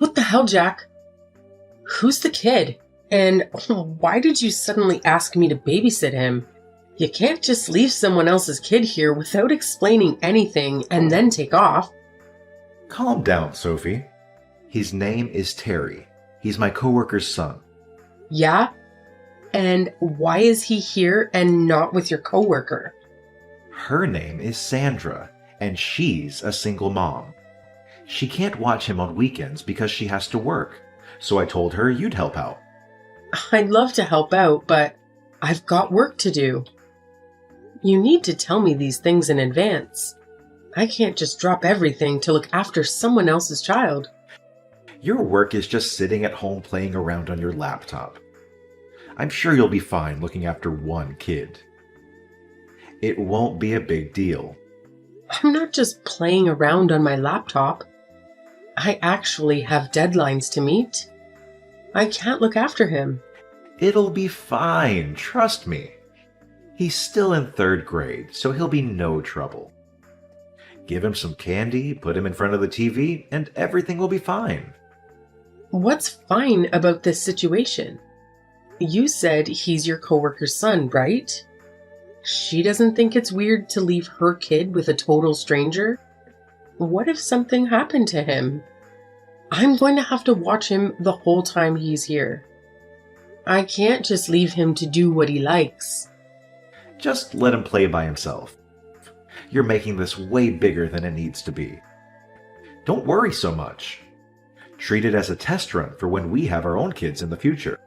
What the hell, Jack? Who's the kid? And why did you suddenly ask me to babysit him? You can't just leave someone else's kid here without explaining anything and then take off. Calm down, Sophie. His name is Terry. He's my coworker's son. Yeah? And why is he here and not with your coworker? Her name is Sandra, and she's a single mom. She can't watch him on weekends because she has to work, so I told her you'd help out. I'd love to help out, but I've got work to do. You need to tell me these things in advance. I can't just drop everything to look after someone else's child. Your work is just sitting at home playing around on your laptop. I'm sure you'll be fine looking after one kid. It won't be a big deal. I'm not just playing around on my laptop. I actually have deadlines to meet. I can't look after him. It'll be fine, trust me. He's still in 3rd grade, so he'll be no trouble. Give him some candy, put him in front of the TV, and everything will be fine. What's fine about this situation? You said he's your coworker's son, right? She doesn't think it's weird to leave her kid with a total stranger? What if something happened to him? I'm going to have to watch him the whole time he's here. I can't just leave him to do what he likes. Just let him play by himself. You're making this way bigger than it needs to be. Don't worry so much. Treat it as a test run for when we have our own kids in the future.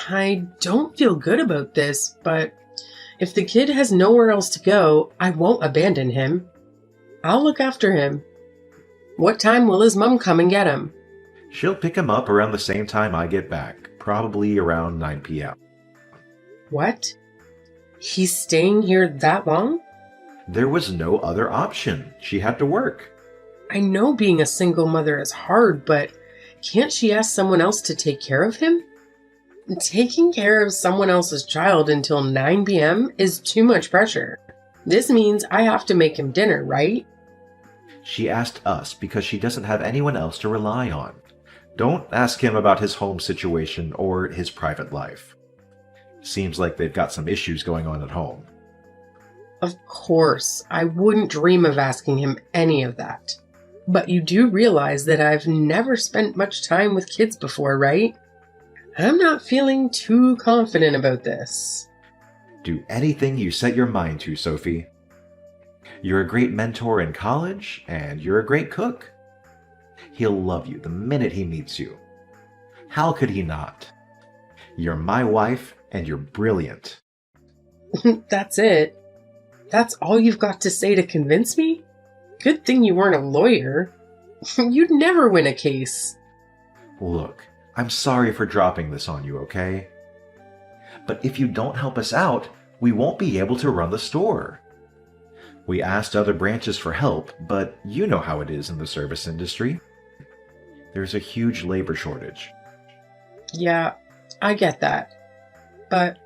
I don't feel good about this, but if the kid has nowhere else to go, I won't abandon him. I'll look after him. What time will his mom come and get him? She'll pick him up around the same time I get back, probably around 9 p.m. What? He's staying here that long? There was no other option. She had to work. I know being a single mother is hard, but can't she ask someone else to take care of him? Taking care of someone else's child until 9 p.m. is too much pressure. This means I have to make him dinner, right? She asked us because she doesn't have anyone else to rely on. Don't ask him about his home situation or his private life. Seems like they've got some issues going on at home. Of course, I wouldn't dream of asking him any of that. But you do realize that I've never spent much time with kids before, right? I'm not feeling too confident about this. Do anything you set your mind to, Sophie. You're a great mentor in college, and you're a great cook. He'll love you the minute he meets you. How could he not? You're my wife, and you're brilliant. That's it. That's all you've got to say to convince me? Good thing you weren't a lawyer. You'd never win a case. Look, I'm sorry for dropping this on you, okay? But if you don't help us out, we won't be able to run the store. We asked other branches for help, but you know how it is in the service industry. There's a huge labor shortage. Yeah, I get that. But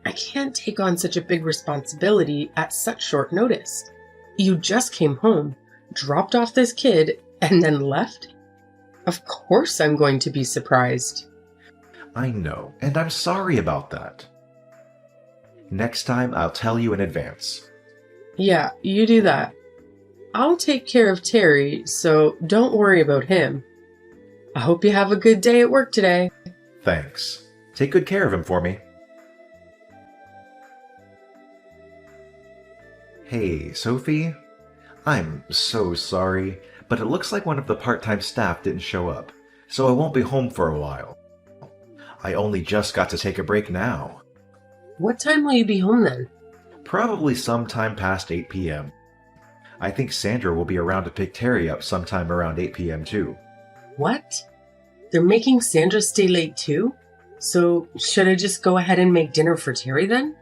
I can't take on such a big responsibility at such short notice. You just came home, dropped off this kid, and then left? Of course I'm going to be surprised. I know, and I'm sorry about that. Next time I'll tell you in advance. Yeah, you do that. I'll take care of Terry, so don't worry about him. I hope you have a good day at work today. Thanks. Take good care of him for me. Hey, Sophie. I'm so sorry, but it looks like one of the part-time staff didn't show up, so I won't be home for a while. I only just got to take a break now. What time will you be home then? Probably sometime past 8 p.m. I think Sandra will be around to pick Terry up sometime around 8 p.m. too. What? They're making Sandra stay late too? So should I just go ahead and make dinner for Terry then?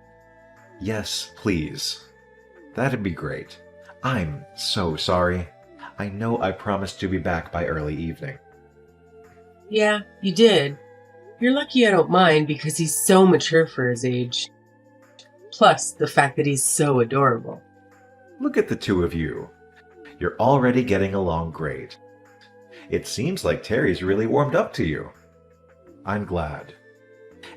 Yes, please. That'd be great. I'm so sorry. I know I promised to be back by early evening. Yeah, you did. You're lucky I don't mind because he's so mature for his age. Plus, the fact that he's so adorable. Look at the two of you. You're already getting along great. It seems like Terry's really warmed up to you. I'm glad.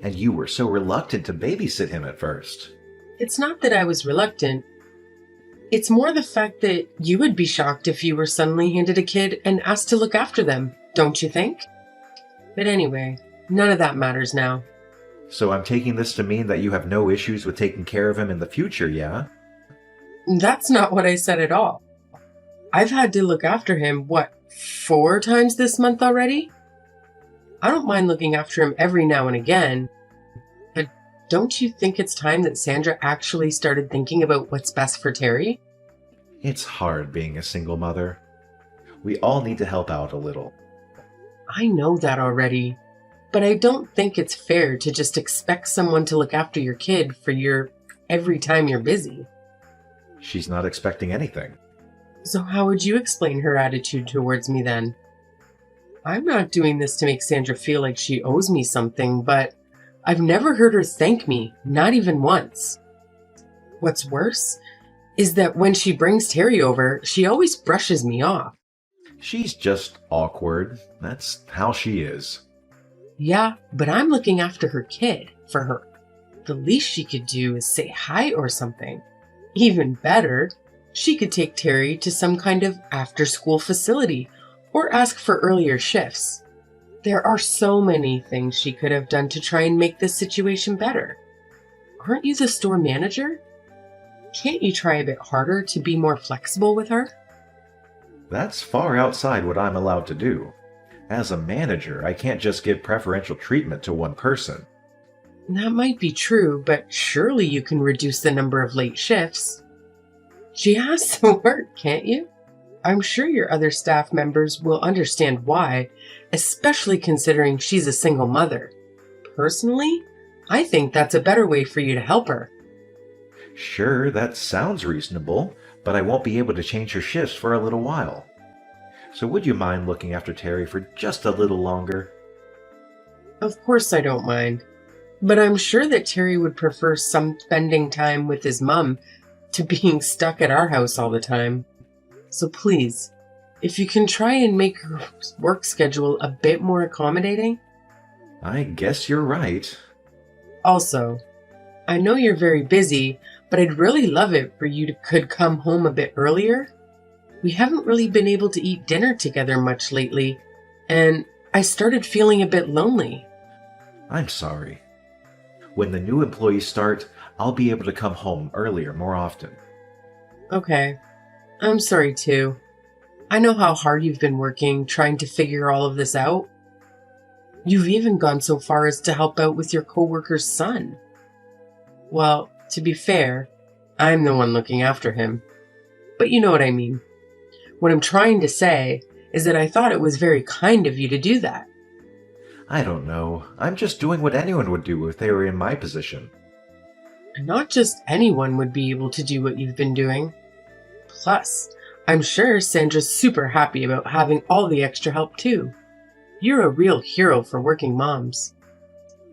And you were so reluctant to babysit him at first. It's not that I was reluctant. It's more the fact that you would be shocked if you were suddenly handed a kid and asked to look after them, don't you think? But anyway, none of that matters now. So I'm taking this to mean that you have no issues with taking care of him in the future, yeah? That's not what I said at all. I've had to look after him, 4 times this month already? I don't mind looking after him every now and again, but don't you think it's time that Sandra actually started thinking about what's best for Terry? It's hard being a single mother. We all need to help out a little. I know that already, but I don't think it's fair to just expect someone to look after your kid for every time you're busy. She's not expecting anything. So how would you explain her attitude towards me then? I'm not doing this to make Sandra feel like she owes me something, but I've never heard her thank me, not even once. What's worse is that when she brings Terry over, she always brushes me off. She's just awkward. That's how she is. Yeah, but I'm looking after her kid for her. The least she could do is say hi or something. Even better, she could take Terry to some kind of after-school facility or ask for earlier shifts. There are so many things she could have done to try and make this situation better. Aren't you the store manager? Can't you try a bit harder to be more flexible with her? That's far outside what I'm allowed to do. As a manager, I can't just give preferential treatment to one person. That might be true, but surely you can reduce the number of late shifts. She has to work, can't you? I'm sure your other staff members will understand why, especially considering she's a single mother. Personally, I think that's a better way for you to help her. Sure, that sounds reasonable, but I won't be able to change her shifts for a little while. So would you mind looking after Terry for just a little longer? Of course I don't mind, but I'm sure that Terry would prefer some spending time with his mom to being stuck at our house all the time. So please, if you can try and make her work schedule a bit more accommodating. I guess you're right. Also, I know you're very busy, but I'd really love it for you could come home a bit earlier. We haven't really been able to eat dinner together much lately, and I started feeling a bit lonely. I'm sorry. When the new employees start, I'll be able to come home earlier more often. Okay. I'm sorry too. I know how hard you've been working trying to figure all of this out. You've even gone so far as to help out with your coworker's son. Well, to be fair, I'm the one looking after him. But you know what I mean. What I'm trying to say is that I thought it was very kind of you to do that. I don't know. I'm just doing what anyone would do if they were in my position. And not just anyone would be able to do what you've been doing. Plus, I'm sure Sandra's super happy about having all the extra help too. You're a real hero for working moms.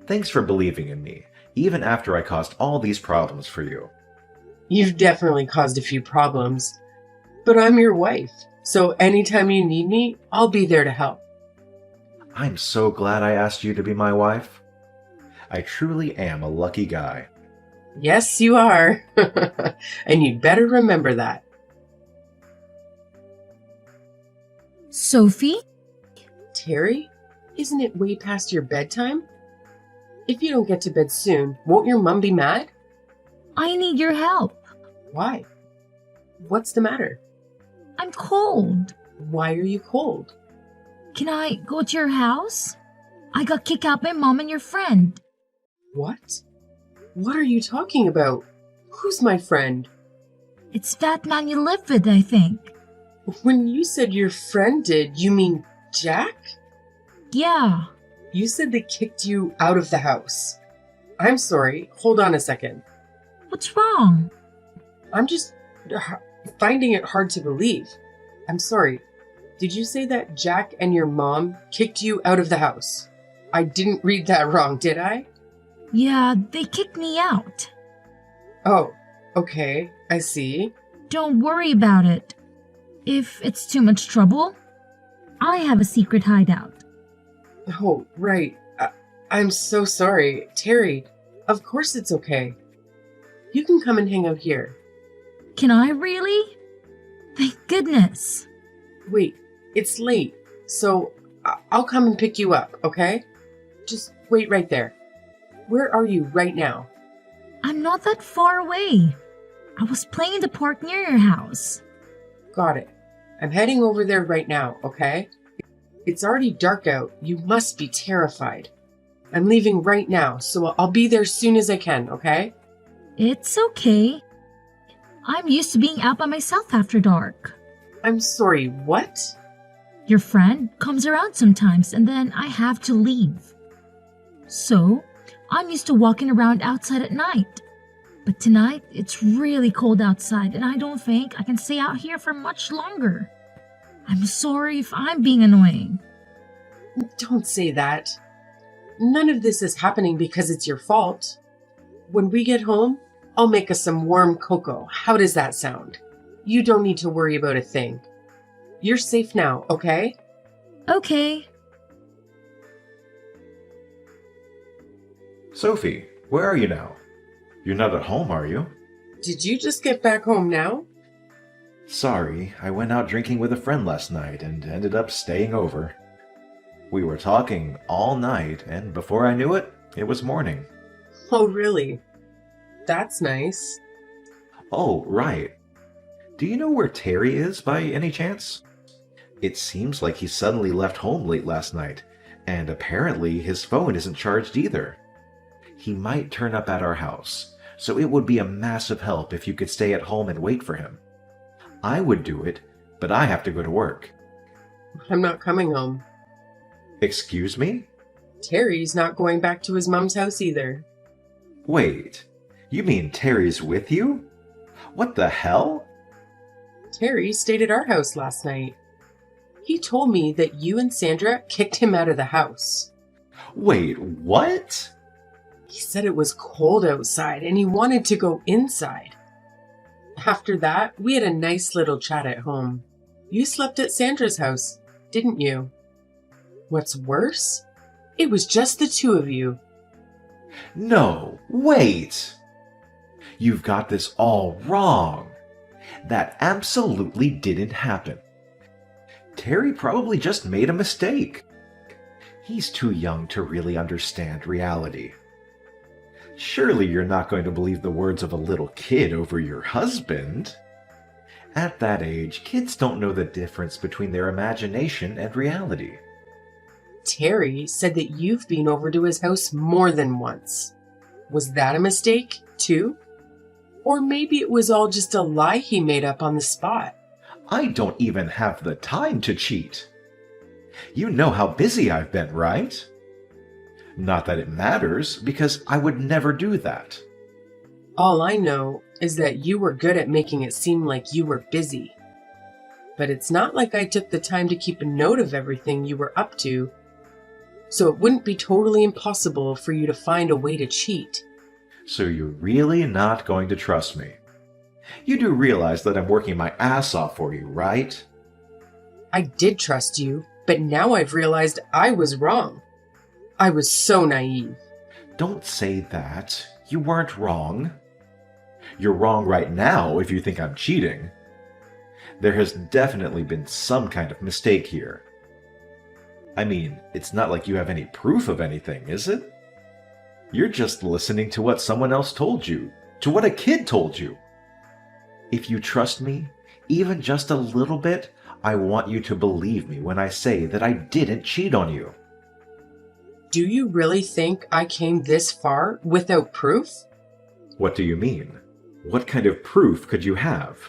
Thanks for believing in me, even after I caused all these problems for you. You've definitely caused a few problems, but I'm your wife, so anytime you need me, I'll be there to help. I'm so glad I asked you to be my wife. I truly am a lucky guy. Yes, you are. And you'd better remember that. Sophie? Terry, isn't it way past your bedtime? If you don't get to bed soon, won't your mom be mad? I need your help. Why? What's the matter? I'm cold. Why are you cold? Can I go to your house? I got kicked out by Mom and your friend. What? What are you talking about? Who's my friend? It's that man you live with, I think. When you said your friend did, you mean Jack? Yeah. You said they kicked you out of the house. I'm sorry, hold on a second. What's wrong? I'm just finding it hard to believe. I'm sorry. Did you say that Jack and your mom kicked you out of the house? I didn't read that wrong, did I? Yeah, they kicked me out. Oh, okay, I see. Don't worry about it. If it's too much trouble, I have a secret hideout. Oh, right. I'm so sorry. Terry, of course it's okay. You can come and hang out here. Can I really? Thank goodness. Wait, it's late, so I'll come and pick you up, okay? Just wait right there. Where are you right now? I'm not that far away. I was playing in the park near your house. Got it. I'm heading over there right now, okay? It's already dark out. You must be terrified. I'm leaving right now, so I'll be there as soon as I can, okay? It's okay. I'm used to being out by myself after dark. I'm sorry, what? Your friend comes around sometimes and then I have to leave. So, I'm used to walking around outside at night. But tonight, it's really cold outside and I don't think I can stay out here for much longer. I'm sorry if I'm being annoying. Don't say that. None of this is happening because it's your fault. When we get home, I'll make us some warm cocoa. How does that sound? You don't need to worry about a thing. You're safe now, okay? Okay. Sophie, where are you now? You're not at home, are you? Did you just get back home now? Sorry, I went out drinking with a friend last night and ended up staying over. We were talking all night, and before I knew it, it was morning. Oh, really? That's nice. Oh, right. Do you know where Terry is by any chance? It seems like he suddenly left home late last night, and apparently his phone isn't charged either. He might turn up at our house, so it would be a massive help if you could stay at home and wait for him. I would do it, but I have to go to work. I'm not coming home. Excuse me? Terry's not going back to his mom's house either. Wait, you mean Terry's with you? What the hell? Terry stayed at our house last night. He told me that you and Sandra kicked him out of the house. Wait, what? He said it was cold outside and he wanted to go inside. After that, we had a nice little chat at home. You slept at Sandra's house, didn't you? What's worse? It was just the two of you. No, wait! You've got this all wrong. That absolutely didn't happen. Terry probably just made a mistake. He's too young to really understand reality. Surely you're not going to believe the words of a little kid over your husband. At that age, kids don't know the difference between their imagination and reality. Terry said that you've been over to his house more than once. Was that a mistake, too? Or maybe it was all just a lie he made up on the spot. I don't even have the time to cheat. You know how busy I've been, right? Not that it matters, because I would never do that. All I know is that you were good at making it seem like you were busy. But it's not like I took the time to keep a note of everything you were up to, so it wouldn't be totally impossible for you to find a way to cheat. So you're really not going to trust me? You do realize that I'm working my ass off for you, right? I did trust you, but now I've realized I was wrong. I was so naive. Don't say that. You weren't wrong. You're wrong right now if you think I'm cheating. There has definitely been some kind of mistake here. I mean, it's not like you have any proof of anything, is it? You're just listening to what someone else told you, to what a kid told you. If you trust me, even just a little bit, I want you to believe me when I say that I didn't cheat on you. Do you really think I came this far without proof? What do you mean? What kind of proof could you have?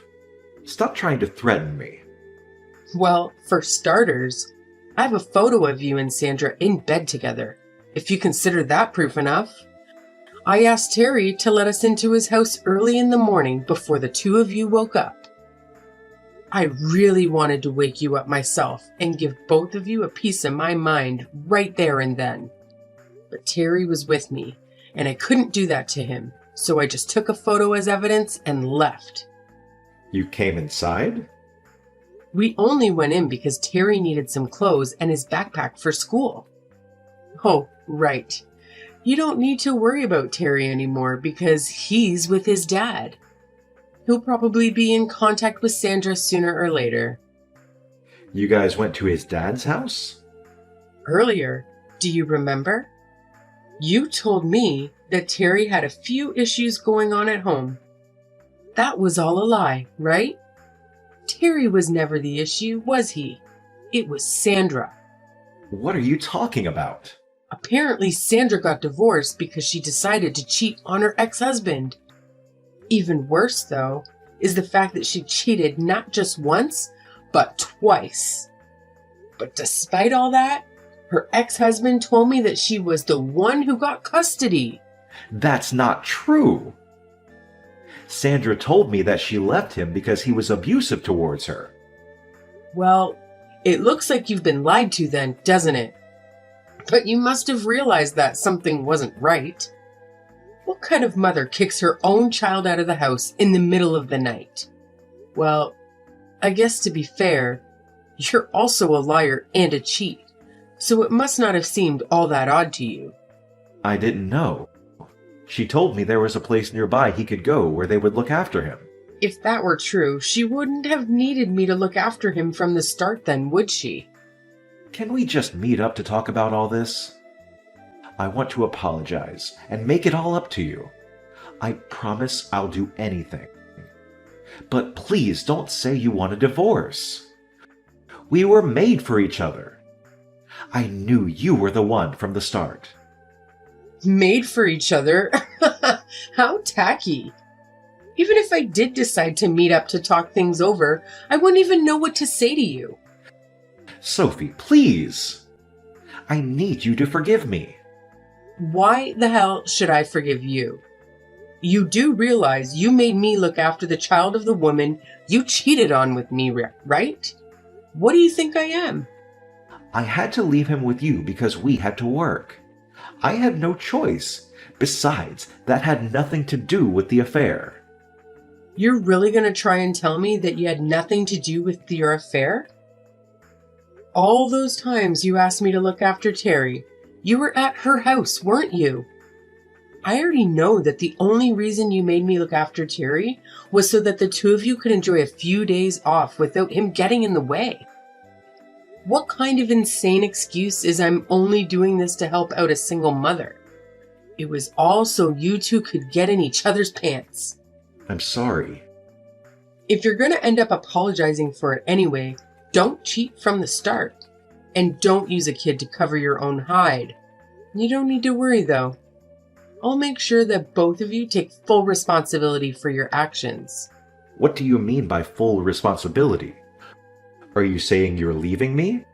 Stop trying to threaten me. Well, for starters, I have a photo of you and Sandra in bed together, if you consider that proof enough. I asked Terry to let us into his house early in the morning before the two of you woke up. I really wanted to wake you up myself and give both of you a piece of my mind right there and then. But Terry was with me, and I couldn't do that to him, so I just took a photo as evidence and left. You came inside? We only went in because Terry needed some clothes and his backpack for school. Oh, right. You don't need to worry about Terry anymore because he's with his dad. He'll probably be in contact with Sandra sooner or later. You guys went to his dad's house? Earlier, do you remember? You told me that Terry had a few issues going on at home. That was all a lie, right? Terry was never the issue, was he? It was Sandra. What are you talking about? Apparently, Sandra got divorced because she decided to cheat on her ex-husband. Even worse, though, is the fact that she cheated not just once, but twice. But despite all that, her ex-husband told me that she was the one who got custody. That's not true. Sandra told me that she left him because he was abusive towards her. Well, it looks like you've been lied to then, doesn't it? But you must have realized that something wasn't right. What kind of mother kicks her own child out of the house in the middle of the night? Well, I guess to be fair, you're also a liar and a cheat, so it must not have seemed all that odd to you. I didn't know. She told me there was a place nearby he could go where they would look after him. If that were true, she wouldn't have needed me to look after him from the start then, would she? Can we just meet up to talk about all this? I want to apologize and make it all up to you. I promise I'll do anything. But please don't say you want a divorce. We were made for each other. I knew you were the one from the start. Made for each other? How tacky. Even if I did decide to meet up to talk things over, I wouldn't even know what to say to you. Sophie, please. I need you to forgive me. Why the hell should I forgive you? You do realize you made me look after the child of the woman you cheated on with me, right? What do you think I am? I had to leave him with you because we had to work. I had no choice. Besides, that had nothing to do with the affair. You're really going to try and tell me that you had nothing to do with your affair? All those times you asked me to look after Terry, you were at her house, weren't you? I already know that the only reason you made me look after Terry was so that the two of you could enjoy a few days off without him getting in the way. What kind of insane excuse is I'm only doing this to help out a single mother? It was all so you two could get in each other's pants. I'm sorry. If you're going to end up apologizing for it anyway, don't cheat from the start. And don't use a kid to cover your own hide. You don't need to worry though. I'll make sure that both of you take full responsibility for your actions. What do you mean by full responsibility? Are you saying you're leaving me?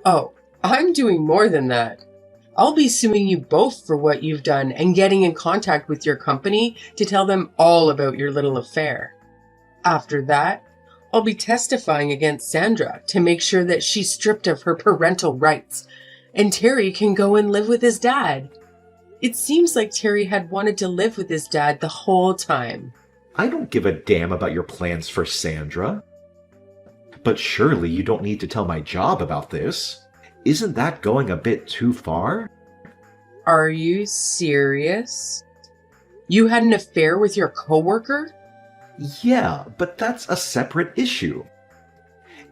Oh, I'm doing more than that. I'll be suing you both for what you've done and getting in contact with your company to tell them all about your little affair. After that, I'll be testifying against Sandra to make sure that she's stripped of her parental rights and Terry can go and live with his dad. It seems like Terry had wanted to live with his dad the whole time. I don't give a damn about your plans for Sandra. But surely you don't need to tell my job about this. Isn't that going a bit too far? Are you serious? You had an affair with your coworker? Yeah, but that's a separate issue.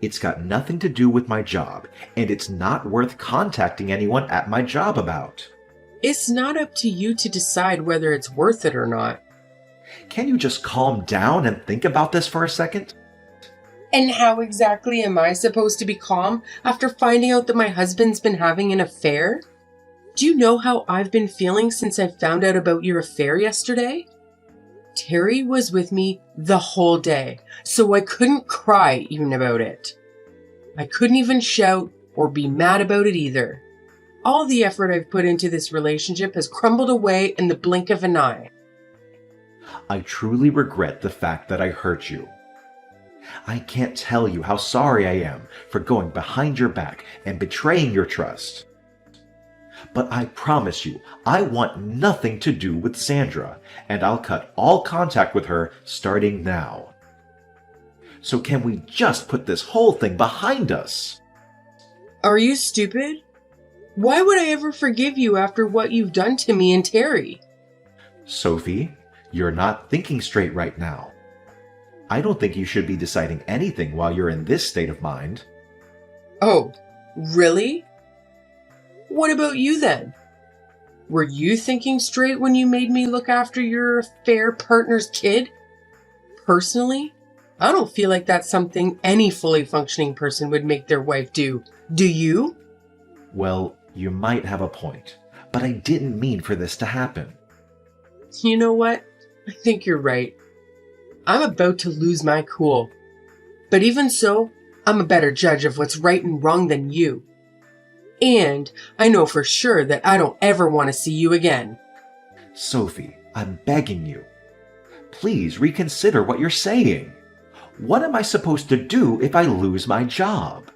It's got nothing to do with my job, and it's not worth contacting anyone at my job about. It's not up to you to decide whether it's worth it or not. Can you just calm down and think about this for a second? And how exactly am I supposed to be calm after finding out that my husband's been having an affair? Do you know how I've been feeling since I found out about your affair yesterday? Terry was with me the whole day, so I couldn't cry even about it. I couldn't even shout or be mad about it either. All the effort I've put into this relationship has crumbled away in the blink of an eye. I truly regret the fact that I hurt you. I can't tell you how sorry I am for going behind your back and betraying your trust. But I promise you, I want nothing to do with Sandra, and I'll cut all contact with her starting now. So can we just put this whole thing behind us? Are you stupid? Why would I ever forgive you after what you've done to me and Terry? Sophie, you're not thinking straight right now. I don't think you should be deciding anything while you're in this state of mind. Oh, really? What about you then? Were you thinking straight when you made me look after your affair partner's kid? Personally, I don't feel like that's something any fully functioning person would make their wife do. Do you? Well, you might have a point, but I didn't mean for this to happen. You know what? I think you're right. I'm about to lose my cool. But even so, I'm a better judge of what's right and wrong than you. And I know for sure that I don't ever want to see you again. Sophie, I'm begging you. Please reconsider what you're saying. What am I supposed to do if I lose my job?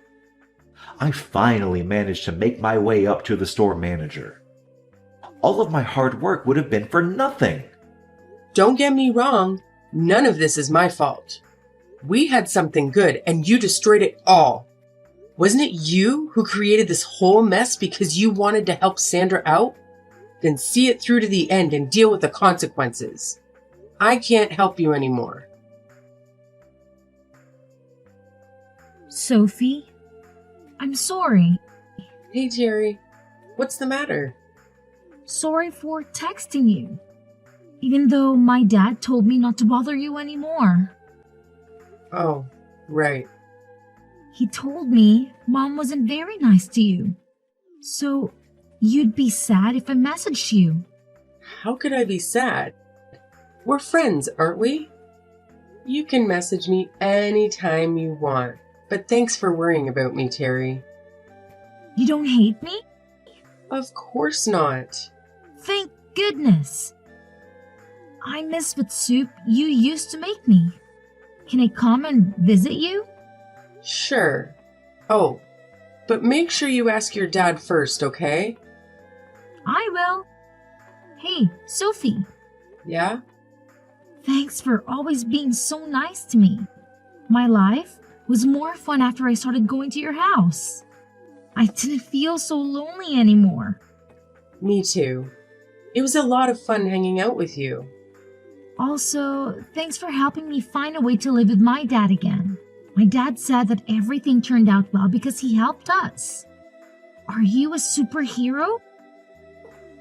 I finally managed to make my way up to the store manager. All of my hard work would have been for nothing. Don't get me wrong, none of this is my fault. We had something good and you destroyed it all. Wasn't it you who created this whole mess because you wanted to help Sandra out? Then see it through to the end and deal with the consequences. I can't help you anymore. Sophie, I'm sorry. Hey, Jerry. What's the matter? Sorry for texting you. Even though my dad told me not to bother you anymore. Oh, right. He told me Mom wasn't very nice to you. So you'd be sad if I messaged you. How could I be sad? We're friends, aren't we? You can message me anytime you want. But thanks for worrying about me, Terry. You don't hate me? Of course not. Thank goodness. I miss the soup you used to make me. Can I come and visit you? Sure. Oh, but make sure you ask your dad first, okay? I will. Hey, Sophie. Yeah? Thanks for always being so nice to me. My life was more fun after I started going to your house. I didn't feel so lonely anymore. Me too. It was a lot of fun hanging out with you. Also, thanks for helping me find a way to live with my dad again. My dad said that everything turned out well because he helped us. Are you a superhero?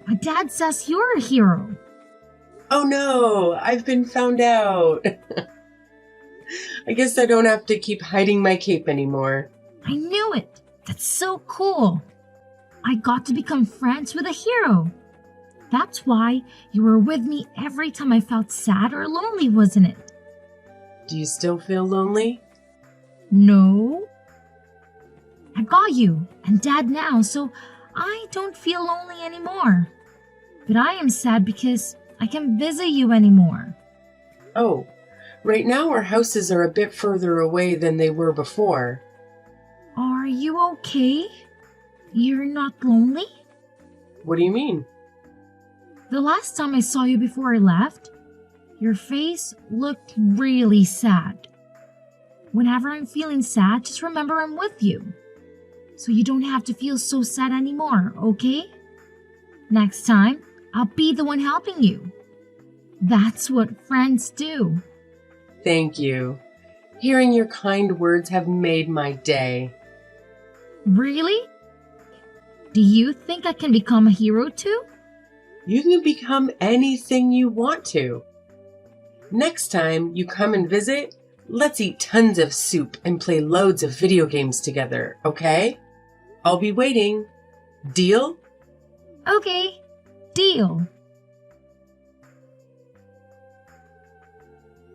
My dad says you're a hero. Oh no, I've been found out. I guess I don't have to keep hiding my cape anymore. I knew it. That's so cool. I got to become friends with a hero. That's why you were with me every time I felt sad or lonely, wasn't it? Do you still feel lonely? No. I got you and Dad now, so I don't feel lonely anymore. But I am sad because I can't visit you anymore. Oh, right now our houses are a bit further away than they were before. Are you okay? You're not lonely? What do you mean? The last time I saw you before I left, your face looked really sad. Whenever I'm feeling sad, just remember I'm with you. So you don't have to feel so sad anymore, okay? Next time, I'll be the one helping you. That's what friends do. Thank you. Hearing your kind words have made my day. Really? Do you think I can become a hero too? You can become anything you want to. Next time you come and visit, let's eat tons of soup and play loads of video games together, okay? I'll be waiting. Deal? Okay, deal.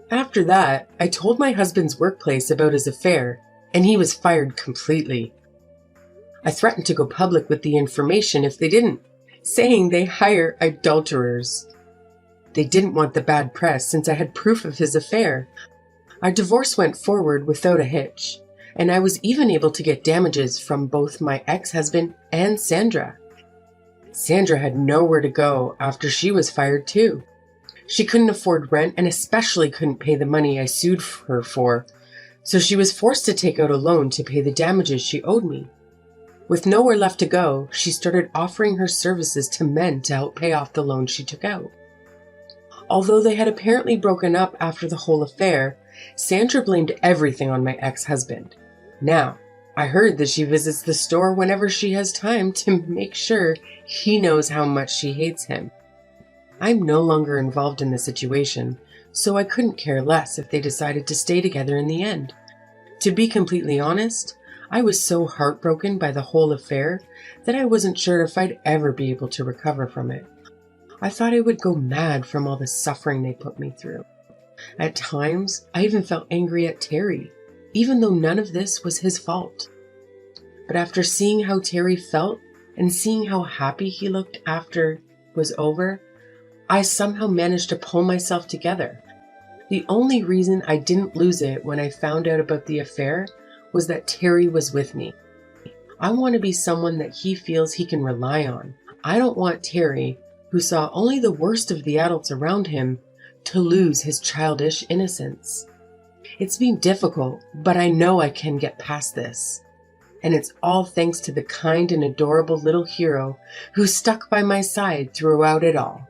After that, I told my husband's workplace about his affair, and he was fired completely. I threatened to go public with the information if they didn't, saying they hire adulterers. They didn't want the bad press since I had proof of his affair. Our divorce went forward without a hitch, and I was even able to get damages from both my ex-husband and Sandra. Sandra had nowhere to go after she was fired too. She couldn't afford rent and especially couldn't pay the money I sued her for. So she was forced to take out a loan to pay the damages she owed me. With nowhere left to go, she started offering her services to men to help pay off the loan she took out. Although they had apparently broken up after the whole affair, Sandra blamed everything on my ex-husband. Now, I heard that she visits the store whenever she has time to make sure he knows how much she hates him. I'm no longer involved in the situation, so I couldn't care less if they decided to stay together in the end. To be completely honest, I was so heartbroken by the whole affair that I wasn't sure if I'd ever be able to recover from it. I thought I would go mad from all the suffering they put me through. At times, I even felt angry at Terry, even though none of this was his fault. But after seeing how Terry felt and seeing how happy he looked after it was over, I somehow managed to pull myself together. The only reason I didn't lose it when I found out about the affair was that Terry was with me. I want to be someone that he feels he can rely on. I don't want Terry, who saw only the worst of the adults around him, to lose his childish innocence. It's been difficult, but I know I can get past this. And it's all thanks to the kind and adorable little hero who stuck by my side throughout it all.